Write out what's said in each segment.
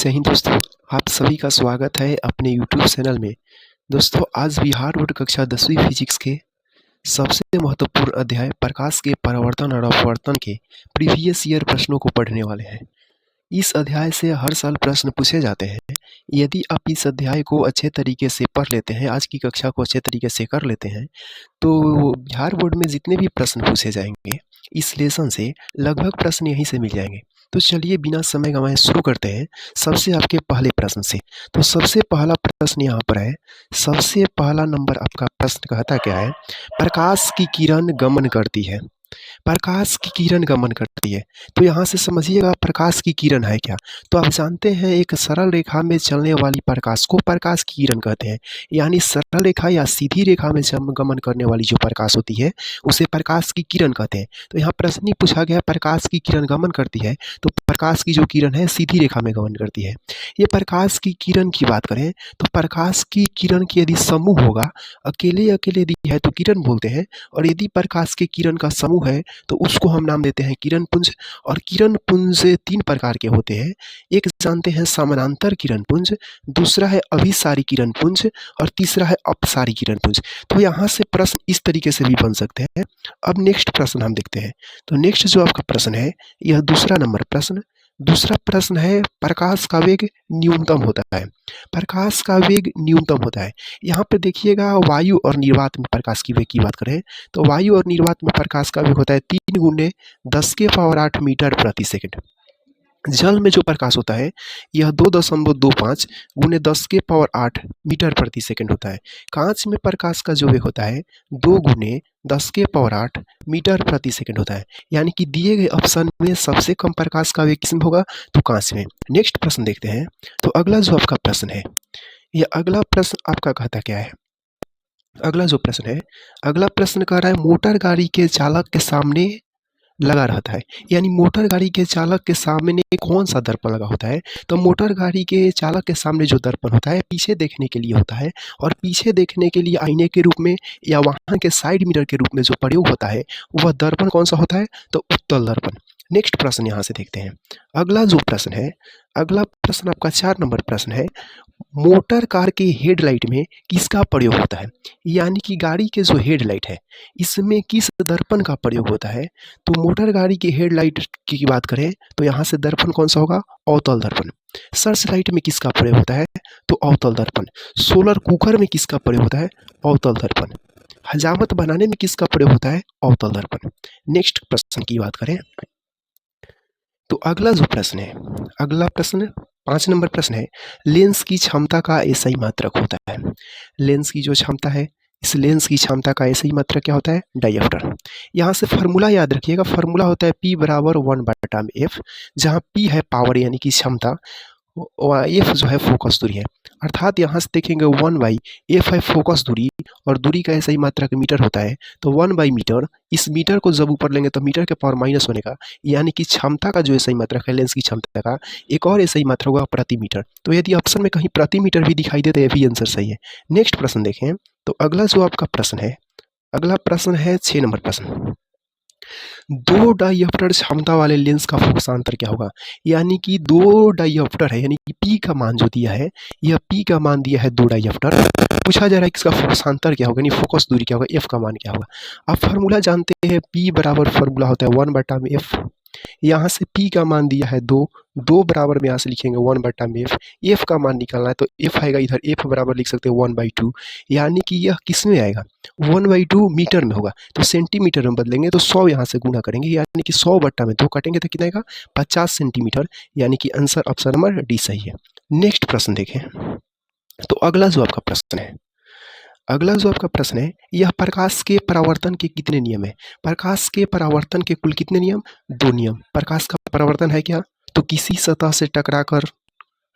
जय हिंद दोस्तों, आप सभी का स्वागत है अपने यूट्यूब चैनल में। दोस्तों, आज बिहार बोर्ड कक्षा 10वीं फिजिक्स के सबसे महत्वपूर्ण अध्याय प्रकाश के परावर्तन और अपवर्तन के प्रीवियस ईयर प्रश्नों को पढ़ने वाले हैं। इस अध्याय से हर साल प्रश्न पूछे जाते हैं। यदि आप इस अध्याय को अच्छे तरीके से पढ़ लेते हैं, आज की कक्षा को अच्छे तरीके से कर लेते हैं, तो बिहार बोर्ड में जितने भी प्रश्न पूछे जाएंगे इस लेसन से लगभग प्रश्न यहीं से मिल जाएंगे। तो चलिए बिना समय गंवाए शुरू करते हैं सबसे आपके पहले प्रश्न से। तो सबसे पहला प्रश्न यहाँ पर है। सबसे पहला नंबर आपका प्रश्न कहता क्या है? प्रकाश की किरण गमन करती है। प्रकाश की किरण गमन करती है। तो यहाँ से समझिएगा प्रकाश की किरण है क्या। तो आप जानते हैं एक सरल रेखा में चलने वाली प्रकाश को प्रकाश की किरण कहते हैं। यानी सरल रेखा या सीधी रेखा में गमन करने वाली जो प्रकाश होती है उसे प्रकाश की किरण कहते हैं। तो यहाँ प्रश्न ही पूछा गया प्रकाश की किरण गमन करती है, तो प्रकाश की जो किरण है सीधी रेखा में गमन करती है। ये प्रकाश की किरण की बात करें तो प्रकाश की किरण की यदि समूह होगा, अकेले अकेले यदि है तो किरण बोलते हैं, और यदि प्रकाश के किरण का समूह है तो उसको हम नाम देते हैं किरण पुंज। और किरण पुंज 3 प्रकार के होते हैं। एक जानते हैं समानांतर किरण पुंज, दूसरा है अभिसारी किरण पुंज, और तीसरा है अपसारी किरण पुंज। तो यहाँ से प्रश्न इस तरीके से भी बन सकते हैं। अब नेक्स्ट प्रश्न हम देखते हैं। तो नेक्स्ट जो आपका प्रश्न है यह दूसरा नंबर प्रश्न। दूसरा प्रश्न है प्रकाश का वेग न्यूनतम होता है। प्रकाश का वेग न्यूनतम होता है। यहाँ पे देखिएगा वायु और निर्वात में प्रकाश की वेग की बात करें तो वायु और निर्वात में प्रकाश का वेग होता है 3 गुने 10 के पावर 8 मीटर प्रति सेकंड। जल में जो प्रकाश होता है यह 2.25 गुने 10 के पावर 8 मीटर प्रति सेकंड होता है। कांच में प्रकाश का जो वेग होता है 2 गुने 10 के पावर 8 मीटर प्रति सेकंड होता है। यानी कि दिए गए ऑप्शन में सबसे कम प्रकाश का वेग किसमें होगा? तो कांच में। नेक्स्ट प्रश्न देखते हैं। तो अगला जो आपका प्रश्न है, यह अगला प्रश्न आपका कहता क्या है? अगला जो प्रश्न है, अगला प्रश्न कह रहा है मोटर गाड़ी के चालक के सामने लगा रहता है। यानी मोटर गाड़ी के चालक के सामने कौन सा दर्पण लगा होता है? तो मोटर गाड़ी के चालक के सामने जो दर्पण होता है पीछे देखने के लिए होता है, और पीछे देखने के लिए आईने के रूप में या वाहन के साइड मिरर के रूप में जो प्रयोग होता है वह दर्पण कौन सा होता है? तो उत्तल दर्पण। नेक्स्ट प्रश्न यहाँ से देखते हैं। अगला जो प्रश्न है, अगला प्रश्न आपका 4 नंबर प्रश्न है। मोटर कार के हेडलाइट में किसका प्रयोग होता है? यानी कि गाड़ी के जो हेडलाइट है इसमें किस दर्पण का प्रयोग होता है? तो मोटर गाड़ी की हेडलाइट की बात करें तो यहाँ से दर्पण कौन सा होगा? अवतल दर्पण। सर्च लाइट में किसका प्रयोग होता है? तो अवतल दर्पण। सोलर कुकर में किसका प्रयोग होता है? अवतल दर्पण। हजामत बनाने में किसका प्रयोग होता है? अवतल दर्पण। नेक्स्ट प्रश्न की बात करें तो अगला जो प्रश्न है, अगला प्रश्न 5 नंबर प्रश्न है। लेंस की क्षमता का एसआई मात्रक होता है। लेंस की जो क्षमता है, इस लेंस की क्षमता का एसआई मात्रक क्या होता है? डायऑप्टर। यहाँ से फार्मूला याद रखिएगा। फार्मूला होता है P बराबर 1/f, जहाँ P है पावर यानी कि क्षमता, एफ जो है फोकस दूरी है। अर्थात यहाँ से देखेंगे 1/f है फोकस दूरी, और दूरी का ऐसा ही मात्रक मीटर होता है। तो 1/मीटर, इस मीटर को जब ऊपर लेंगे तो मीटर के पावर माइनस होने का, यानी कि क्षमता का जो ऐसा ही मात्रक है लेंस की क्षमता का, एक और ऐसा ही मात्रक होगा प्रति मीटर। तो यदि ऑप्शन में कहीं प्रति मीटर भी दिखाई दे तो ये भी आंसर सही है। नेक्स्ट प्रश्न देखें। तो अगला जो आपका प्रश्न है, अगला प्रश्न है 6 नंबर प्रश्न। 2 डायऑप्टर क्षमता वाले लेंस का फोकसांतर क्या होगा? यानी कि 2 डायऑप्टर है, यानी कि P का मान जो दिया है, यह P का मान दिया है 2 डायऑप्टर। पूछा जा रहा है कि इसका फोकसांतर क्या होगा, यानी फोकस दूरी क्या होगा, F का मान क्या होगा। आप फार्मूला जानते हैं, P बराबर फार्मूला होता है 1/f। यहाँ से P का मान दिया है 2 बराबर में यहाँ से लिखेंगे 1/f। F का मान निकालना है तो F आएगा इधर, F बराबर लिख सकते हैं 1/2। यानी कि यह किस में आएगा? 1/2 मीटर में होगा। तो सेंटीमीटर में बदलेंगे तो 100 यहाँ से गुना करेंगे, यानी कि 100/2 काटेंगे तो कितना आएगा? 50 सेंटीमीटर। यानी कि आंसर ऑप्शन नंबर डी सही है। नेक्स्ट प्रश्न देखें। तो अगला जो आपका प्रश्न है, अगला जो आपका प्रश्न है, यह प्रकाश के परावर्तन के कितने नियम है? प्रकाश के परावर्तन के कुल कितने नियम? 2 नियम। प्रकाश का परावर्तन है क्या? तो किसी सतह से टकराकर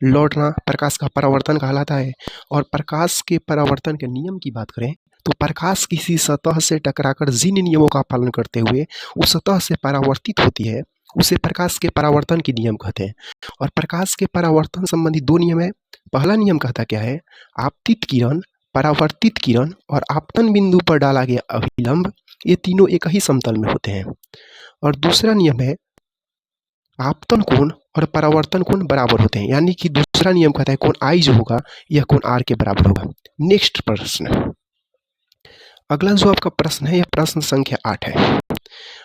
लौटना प्रकाश का परावर्तन कहलाता है। और प्रकाश के परावर्तन के नियम की बात करें तो प्रकाश किसी सतह से टकराकर जिन नियमों का पालन करते हुए उस सतह से परावर्तित होती है उसे प्रकाश के परावर्तन के नियम कहते हैं। और प्रकाश के परावर्तन संबंधी 2 नियम है। पहला नियम कहता क्या है? आपतित किरण, परावर्तित किरण और आपतन बिंदु पर डाला गया अभिलंब, ये तीनों एक ही समतल में होते हैं। और दूसरा नियम है आपतन कोण और परावर्तन कोण बराबर होते हैं, यानी कि दूसरा नियम कहता है कोण आई जो होगा यह कोण आर के बराबर होगा। नेक्स्ट प्रश्न, अगला जो आपका प्रश्न है यह प्रश्न संख्या 8 है।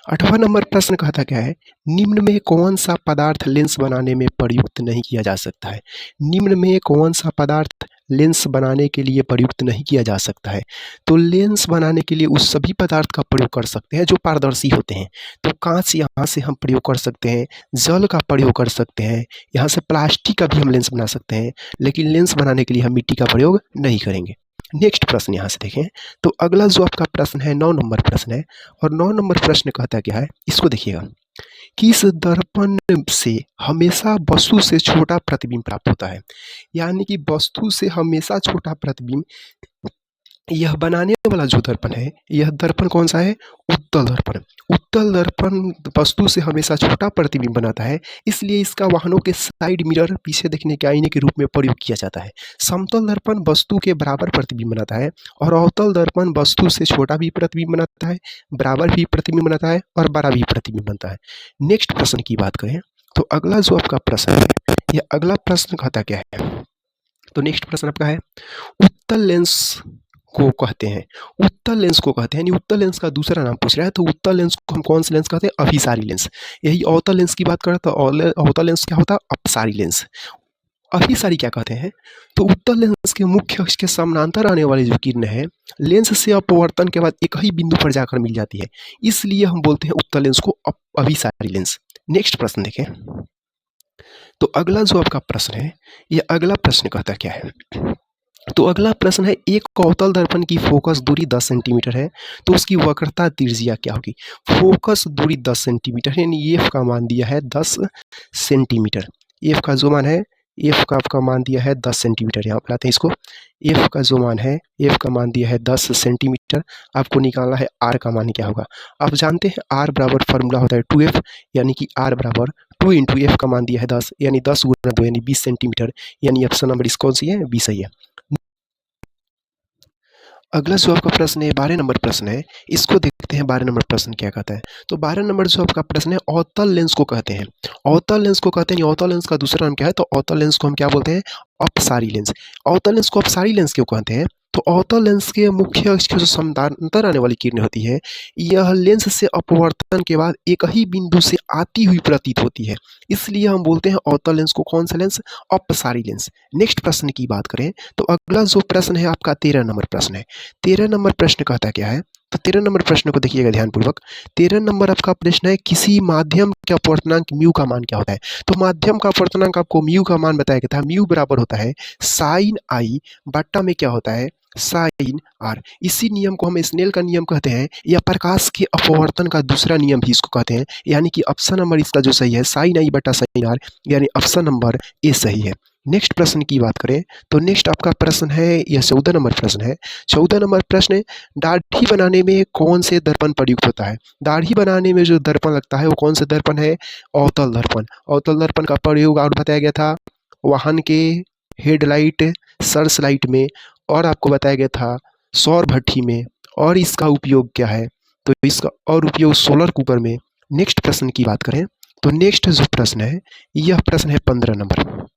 8वां नंबर प्रश्न कहता क्या है, निम्न में कौन सा पदार्थ लेंस बनाने में प्रयुक्त नहीं किया जा सकता है। निम्न में कौन सा पदार्थ लेंस बनाने के लिए प्रयुक्त नहीं किया जा सकता है। तो लेंस बनाने के लिए उस सभी पदार्थ का प्रयोग कर सकते हैं जो पारदर्शी होते हैं। तो कांच यहाँ से हम प्रयोग कर सकते हैं, जल का प्रयोग कर सकते हैं, यहाँ से प्लास्टिक का भी हम लेंस बना सकते हैं, लेकिन लेंस बनाने के लिए हम मिट्टी का प्रयोग नहीं करेंगे। नेक्स्ट प्रश्न यहाँ से देखें, तो अगला जो आपका प्रश्न है 9 नंबर प्रश्न है, और 9 नंबर प्रश्न कहता क्या है, इसको देखिएगा। किस दर्पण से हमेशा वस्तु से छोटा प्रतिबिंब प्राप्त होता है। यानी कि वस्तु से हमेशा छोटा प्रतिबिंब, यह बनाने वाला जो दर्पण है, यह दर्पण कौन सा है, उत्तल दर्पण। उत्तल दर्पण वस्तु से हमेशा छोटा प्रतिबिंब बनाता है, इसलिए इसका वाहनों के साइड मिरर, पीछे देखने के आईने के रूप में प्रयोग किया जाता है। समतल दर्पण वस्तु के बराबर प्रतिबिंब बनाता है, और अवतल दर्पण वस्तु से छोटा भी प्रतिबिंब बनाता है, बराबर भी प्रतिबिंब बनाता है, और बड़ा भी प्रतिबिंब बनता है। नेक्स्ट प्रश्न की बात करें, तो अगला जो आपका प्रश्न है, यह अगला प्रश्न कहता क्या है। तो नेक्स्ट प्रश्न आपका है, उत्तल लेंस को कहते हैं, उत्तल लेंस को कहते हैं, यानी उत्तल लेंस का दूसरा नाम पूछ रहा है। तो उत्तल लेंस को हम कौन सा लेंस कहते हैं, अभिसारी लेंस। यही अवतल लेंस की बात करें तो अवतल लेंस क्या होता है, अपसारी लेंस। अभिसारी क्या कहते हैं, तो उत्तल लेंस के मुख्य अक्ष के समानांतर आने वाली जो किरण है, लेंस से अपवर्तन के बाद एक ही बिंदु पर जाकर मिल जाती है, इसलिए हम बोलते हैं उत्तल लेंस को अभिसारी लेंस। नेक्स्ट प्रश्न देखें, तो अगला जो आपका प्रश्न है, यह अगला प्रश्न कहता क्या है। तो अगला प्रश्न है, एक अवतल दर्पण की फोकस दूरी 10 सेंटीमीटर है, तो उसकी वक्रता त्रिज्या क्या होगी। फोकस दूरी 10 सेंटीमीटर है, यानी एफ का मान दिया है 10 सेंटीमीटर। एफ का जो मान है, एफ का आपका मान दिया है 10 सेंटीमीटर। यहाँ पर आते हैं इसको, एफ का जो मान है, एफ का मान दिया है 10 सेंटीमीटर। आपको निकालना है आर का मान क्या होगा। आप जानते हैं आर बराबर फार्मूला होता है 2f, यानी कि आर बराबर 2 इंटू एफ का मान दिया है 10, यानी 10 गुना 2 यानी 20 सेंटीमीटर, यानी ऑप्शन नंबर इस कौन सी है, 20 सही है। अगला जो आपका प्रश्न है 12 नंबर प्रश्न है, इसको देखते हैं 12 नंबर प्रश्न क्या कहता है। तो 12 नंबर जो आपका प्रश्न है, अवतल लेंस को कहते हैं। अवतल लेंस को कहते हैं, अवतल लेंस का दूसरा नाम क्या है, तो अवतल लेंस को हम क्या बोलते हैं, अपसारी लेंस। अवतल लेंस को अपसारी लेंस क्यों कहते हैं, तो अवतल लेंस के मुख्य अक्ष की जो समानांतर आने वाली किरण होती है, यह लेंस से अपवर्तन के बाद एक ही बिंदु से आती हुई प्रतीत होती है, इसलिए हम बोलते हैं अवतल लेंस को कौन सा लेंस, अपसारी लेंस। नेक्स्ट प्रश्न की बात करें, तो अगला जो प्रश्न है आपका 13 नंबर प्रश्न है। 13 नंबर प्रश्न कहता क्या है, तो 13 नंबर प्रश्न को देखिएगा ध्यानपूर्वक। 13 नंबर आपका प्रश्न है, किसी माध्यम का अपवर्तनांक म्यू का मान क्या होता है। तो माध्यम का अपवर्तनांक आपको म्यू का मान बताया गया था, म्यू बराबर होता है साइन आई बट्टा में क्या होता है, साइन आर। इसी नियम को हम स्नेल का नियम कहते हैं, या प्रकाश के अपवर्तन का दूसरा नियम भी इसको कहते हैं, यानी कि ऑप्शन नंबर इसका जो सही है साइन आई बट्टा साइन आर, यानी ऑप्शन नंबर ए सही है। नेक्स्ट प्रश्न की बात करें, तो नेक्स्ट आपका प्रश्न है, यह 14 नंबर प्रश्न है। 14 नंबर प्रश्न है, दाढ़ी बनाने में कौन से दर्पण प्रयुक्त होता है। दाढ़ी बनाने में जो दर्पण लगता है वो कौन सा दर्पण है, अवतल दर्पण। अवतल दर्पण का प्रयोग और बताया गया था वाहन के हेडलाइट, सर्च लाइट में, और आपको बताया गया था सौर भट्ठी में, और इसका उपयोग क्या है, तो इसका और उपयोग सोलर कुकर में। नेक्स्ट प्रश्न की बात करें, तो नेक्स्ट जो प्रश्न है, यह प्रश्न है 15 नंबर।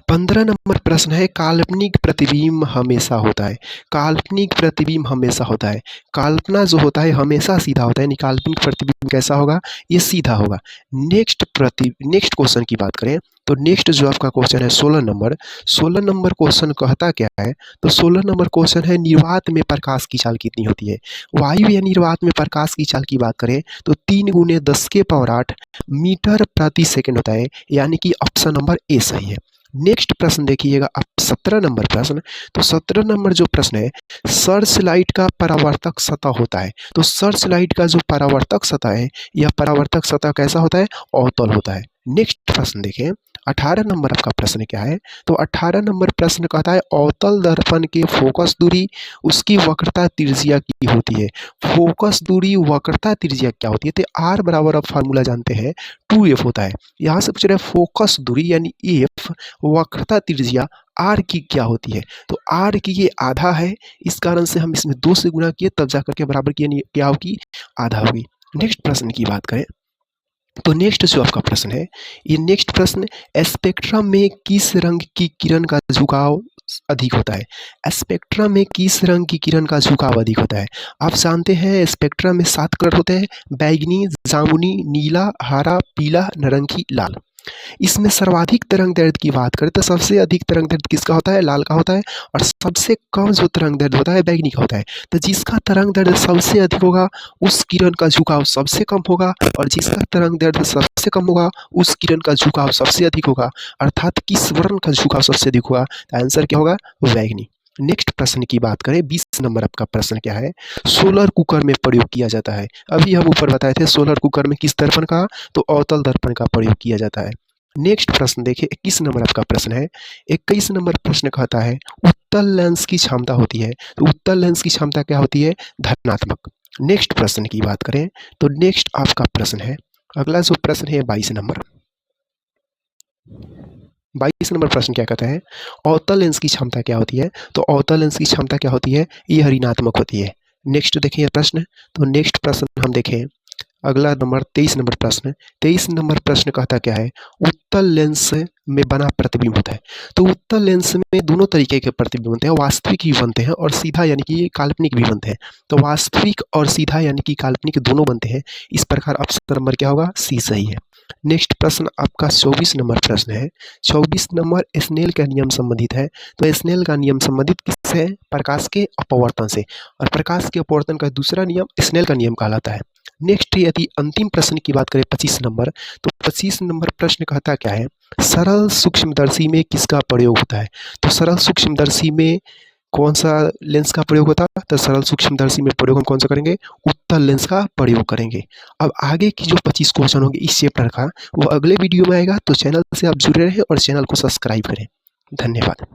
15 नंबर प्रश्न है, काल्पनिक प्रतिबिंब हमेशा होता है। काल्पनिक प्रतिबिंब हमेशा होता है। कल्पना जो होता है हमेशा सीधा होता है, यानी काल्पनिक प्रतिबिंब कैसा होगा, ये सीधा होगा। नेक्स्ट क्वेश्चन की बात करें, तो नेक्स्ट जो आपका क्वेश्चन है 16 नंबर। 16 नंबर क्वेश्चन कहता क्या है, तो 16 नंबर क्वेश्चन है, निर्वात में प्रकाश की चाल कितनी होती है। वायु या निर्वात में प्रकाश की चाल की बात करें तो 3 × 10⁸ मीटर प्रति सेकंड होता है, यानी कि ऑप्शन नंबर ए सही है। नेक्स्ट प्रश्न देखिएगा आप 17 नंबर प्रश्न। तो 17 नंबर जो प्रश्न है, सर्च लाइट का परावर्तक सतह होता है। तो सर्च लाइट का जो परावर्तक सतह है, यह परावर्तक सतह कैसा होता है, अवतल होता है। नेक्स्ट प्रश्न देखें, 18 नंबर आपका प्रश्न क्या है, तो 18 नंबर प्रश्न कहता है, अवतल दर्पण के फोकस दूरी उसकी वक्रता त्रिज्या की होती है। फोकस दूरी वक्रता त्रिज्या क्या होती है, तो आर बराबर आप फार्मूला जानते हैं 2f होता है। यहाँ से पूछ रहे हैं फोकस दूरी यानी एफ, वक्रता त्रिज्या आर की क्या होती है, तो आर की ये आधा है, इस कारण से हम इसमें 2 से गुणा किए तब जा करके बराबर की क्या होगी, आधा होगी। नेक्स्ट प्रश्न की बात करें, तो नेक्स्ट जो आपका प्रश्न है, ये नेक्स्ट प्रश्न, स्पेक्ट्रम में किस रंग की किरण का झुकाव अधिक होता है? स्पेक्ट्रम में किस रंग की किरण का झुकाव अधिक होता है? आप जानते हैं स्पेक्ट्रम में 7 कलर होते हैं, बैंगनी, जामुनी, नीला, हरा, पीला, नारंगी, लाल। इसमें सर्वाधिक तरंग दैर्ध्य की बात करें तो सबसे अधिक तरंग दैर्ध्य किसका होता है? लाल का होता है। और सबसे कम जो तरंग दैर्ध्य होता है बैंगनी का होता है। तो जिसका तरंग दैर्ध्य सबसे अधिक होगा उस किरण का झुकाव सबसे कम होगा, और जिसका तरंग दैर्ध्य सबसे कम होगा उस किरण का झुकाव सबसे अधिक होगा। अर्थात किस वर्ण का झुकाव सबसे अधिक होगा? तो आंसर क्या होगा? बैंगनी। नेक्स्ट प्रश्न की बात करें, 20 नंबर आपका प्रश्न क्या है? सोलर कुकर में प्रयोग किया जाता है। अभी हम ऊपर बताए थे सोलर कुकर में किस दर्पण का? तो अवतल दर्पण का प्रयोग किया जाता है। नेक्स्ट प्रश्न देखिए, 21 नंबर आपका प्रश्न है। 21 नंबर प्रश्न कहता है उत्तल लेंस की क्षमता होती है। तो उत्तल लेंस की क्षमता क्या होती है? धनात्मक। नेक्स्ट प्रश्न की बात करें तो नेक्स्ट आपका प्रश्न है, अगला जो प्रश्न है 22 नंबर। 22 नंबर प्रश्न क्या कहता है? अवतल लेंस की क्षमता क्या होती है? तो अवतल लेंस की क्षमता क्या होती है? ये ऋणात्मक होती है। नेक्स्ट देखिए प्रश्न, तो नेक्स्ट प्रश्न हम देखें, अगला नंबर 23 नंबर प्रश्न। 23 नंबर प्रश्न कहता क्या है? उत्तल लेंस में बना प्रतिबिंब होता है। तो उत्तल लेंस में दोनों तरीके के प्रतिबिंब बनते हैं, वास्तविक भी बनते हैं और सीधा यानी कि काल्पनिक भी बनते हैं। तो वास्तविक और सीधा यानी कि काल्पनिक दोनों बनते हैं। इस प्रकार ऑप्शन नंबर क्या होगा? सी सही है। नेक्स्ट प्रश्न आपका 24 नंबर प्रश्न है। 24 नंबर स्नेल का नियम संबंधित है। तो स्नेल का नियम संबंधित किससे है? प्रकाश के अपवर्तन से। और प्रकाश के अपवर्तन का दूसरा नियम स्नेल का नियम कहलाता है। नेक्स्ट यदि अंतिम प्रश्न की बात करें 25 नंबर, तो 25 नंबर प्रश्न कहता क्या है? सरल सूक्ष्मदर्शी में किसका प्रयोग होता है? तो सरल सूक्ष्मदर्शी में कौन सा लेंस का प्रयोग होता है? तो सरल सूक्ष्मदर्शी में प्रयोग हम कौन सा करेंगे? उत्तल लेंस का प्रयोग करेंगे। अब आगे की जो 25 क्वेश्चन होंगे इस चैप्टर का वो अगले वीडियो में आएगा, तो चैनल से आप जुड़े रहें और चैनल को सब्सक्राइब करें। धन्यवाद।